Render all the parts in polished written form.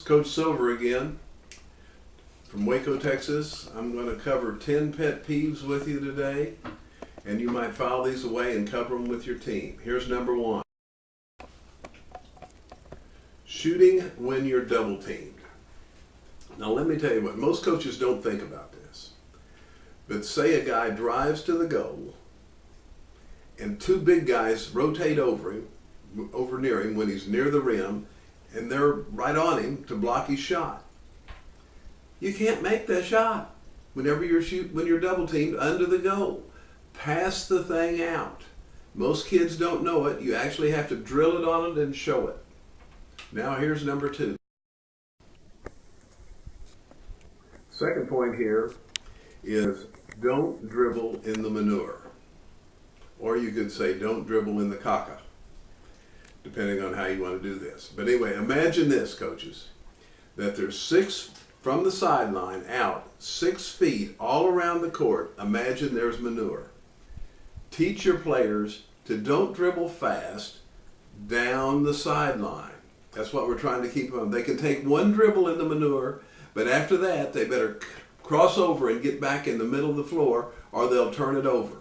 Coach Silver again from Waco, Texas. I'm going to cover 10 pet peeves with you today, and you might file these away and cover them with your team. Here's number one. Shooting when you're double teamed. Now let me tell you what, most coaches don't think about this. But say a guy drives to the goal and two big guys rotate over near him when he's near the rim, and they're right on him to block his shot. You can't make that shot when you're double teamed under the goal. Pass the thing out. Most kids don't know it. You actually have to drill it on it and show it. Now here's number two. Second point here is don't dribble in the manure. Or you could say don't dribble in the caca, depending on how you want to do this. But anyway, imagine this, coaches, that there's six from the sideline out, 6 feet all around the court. Imagine there's manure. Teach your players to don't dribble fast down the sideline. That's what we're trying to keep them. They can take one dribble in the manure, but after that, they better cross over and get back in the middle of the floor, or they'll turn it over.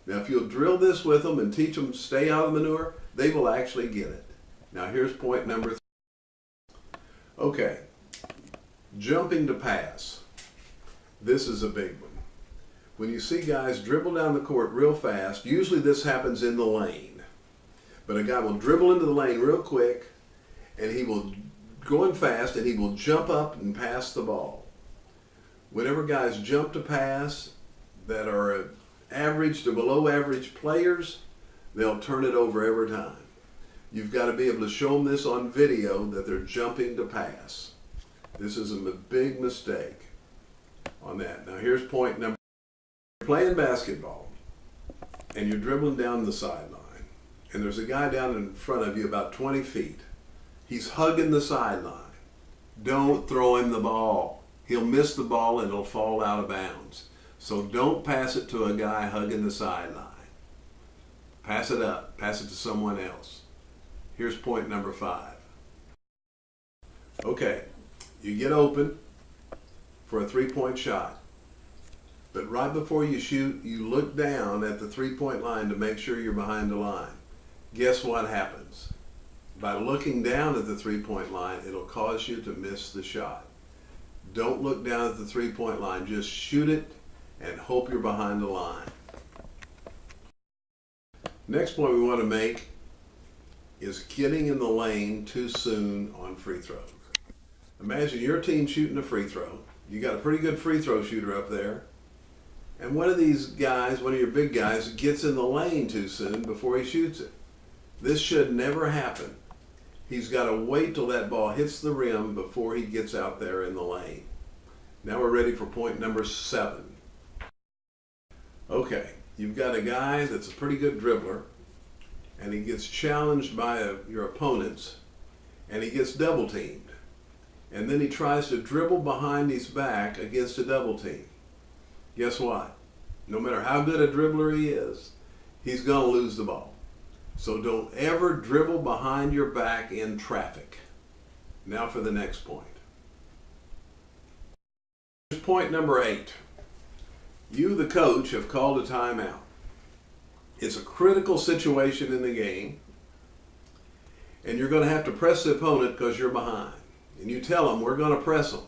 Now, if you'll drill this with them and teach them to stay out of the manure, they will actually get it. Now, here's point number 3. Okay, jumping to pass. This is a big one. When you see guys dribble down the court real fast, usually this happens in the lane. But a guy will dribble into the lane real quick, and he will go in fast, and he will jump up and pass the ball. Whenever guys jump to pass that are average to below average players, they'll turn it over every time. You've got to be able to show them this on video that they're jumping to pass. This is a big mistake on that. Now here's point number. You're playing basketball and you're dribbling down the sideline, and there's a guy down in front of you about 20 feet. He's hugging the sideline. Don't throw him the ball. He'll miss the ball and it'll fall out of bounds. So don't pass it to a guy hugging the sideline. Pass it up. Pass it to someone else. Here's point number 5. Okay, you get open for a 3-point shot. But right before you shoot, you look down at the 3-point line to make sure you're behind the line. Guess what happens? By looking down at the 3-point line, it'll cause you to miss the shot. Don't look down at the 3-point line. Just shoot it and hope you're behind the line. Next point we want to make is getting in the lane too soon on free throws. Imagine your team shooting a free throw. You got a pretty good free throw shooter up there. And one of these guys, one of your big guys, gets in the lane too soon before he shoots it. This should never happen. He's got to wait till that ball hits the rim before he gets out there in the lane. Now we're ready for point number 7. Okay, you've got a guy that's a pretty good dribbler, and he gets challenged by your opponents, and he gets double teamed. And then he tries to dribble behind his back against a double team. Guess what? No matter how good a dribbler he is, he's going to lose the ball. So don't ever dribble behind your back in traffic. Now for the next point. Here's point number 8. You, the coach, have called a timeout. It's a critical situation in the game, and you're going to have to press the opponent because you're behind. And you tell them, we're going to press them.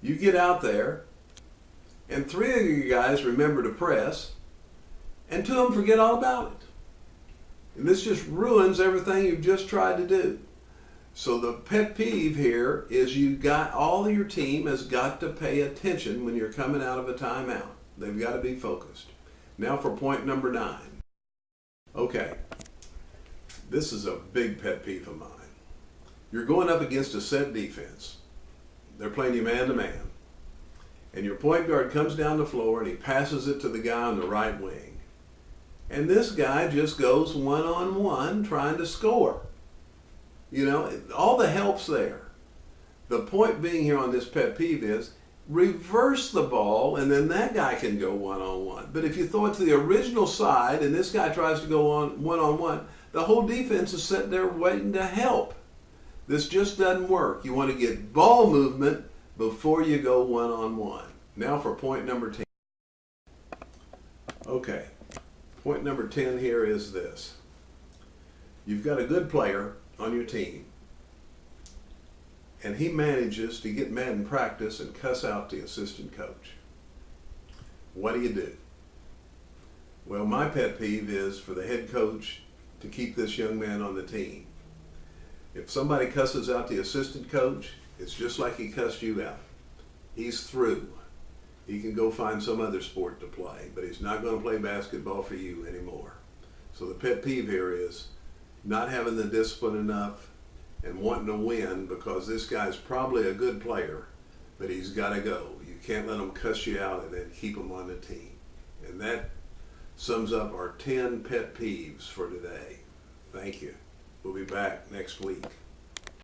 You get out there, and 3 of you guys remember to press, and 2 of them forget all about it. And this just ruins everything you've just tried to do. So the pet peeve here is all of your team has got to pay attention when you're coming out of a timeout. They've got to be focused. Now for point number 9. Okay, this is a big pet peeve of mine. You're going up against a set defense. They're playing you man-to-man. And your point guard comes down the floor and he passes it to the guy on the right wing. And this guy just goes one-on-one trying to score. You know, all the help's there. The point being here on this pet peeve is reverse the ball and then that guy can go one-on-one. But if you throw it to the original side and this guy tries to go on one-on-one, the whole defense is sitting there waiting to help. This just doesn't work. You want to get ball movement before you go one-on-one. Now for point number 10. Okay, point number 10 here is this. You've got a good player on your team, and he manages to get mad in practice and cuss out the assistant coach. What do? Well, my pet peeve is for the head coach to keep this young man on the team. If somebody cusses out the assistant coach, it's just like he cussed you out. He's through. He can go find some other sport to play, but he's not going to play basketball for you anymore. So the pet peeve here is not having the discipline enough and wanting to win because this guy's probably a good player, but he's got to go. You can't let him cuss you out and then keep him on the team. And that sums up our 10 pet peeves for today. Thank you. We'll be back next week.